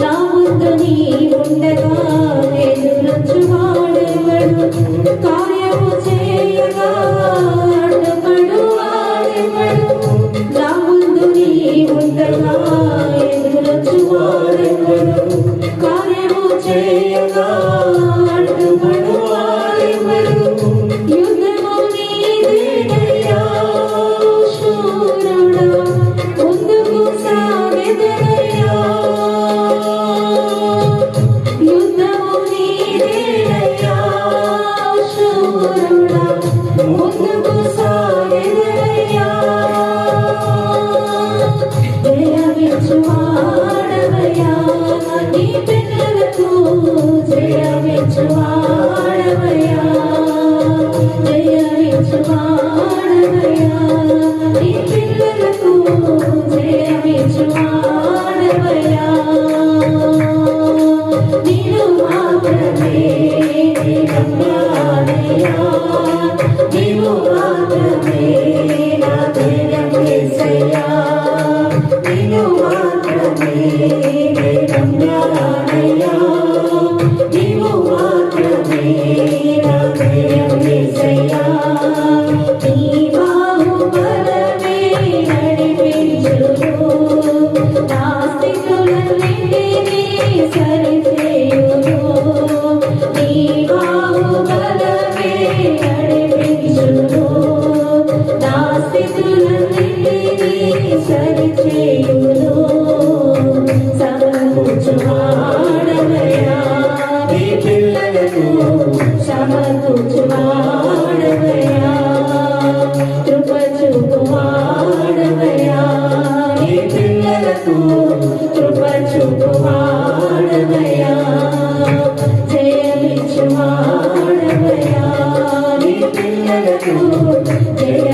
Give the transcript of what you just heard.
నా ముందు నీ ఉండగా ఎదురొచ్చు వాడెవడు కార్యము చేయగా అడ్డుపడు వాడెవడు నా ముందు నీ ఉండగా ఎదురొచ్చు వాడెవడు కార్యము చేయగా అడ్డుపడు వాడెవడు యుద్ధము నీదేనయ్యా శూరుడా ముందుకు సాగెదనయ్యా యుద్ధము నీదేనయ్యా శూరుడా ముందుకు సాగెదనయ్యా జయమిచ్చు వాడవయ్యా నీ పిల్లలకు జయమిచ్చు వాడవయ్యా జయమిచ్చు వాడవయ్యా నీ పిల్లలకు జయమిచ్చు వాడవయ్యా నీవు మాత్రమే రమ్యాలయ్యా నీవు మాత్రమే నా ధైర్యం యేసయ్యా నీవు మాత్రమే రమ్యాలయ్యా నీవు మాత్రమే నా ధైర్యం యేసయ్యా నీ బాహుబలమే నడిపించును నా స్థితులన్నిటినీ సరిచేయును నీ బాహుబలమే నడిపించును నా స్థితులన్నిటినీ సరిచేయును సమకూర్చువాడవయ్యా నీ పిల్లలకు సమకూర్చువాడవయ్యా కృప చూపువాడవయ్యా నీ పిల్లలకు కృప చూపువాడవయ్యా జయమిచ్చువాడవయ్యా నీ పిల్లలకు జయ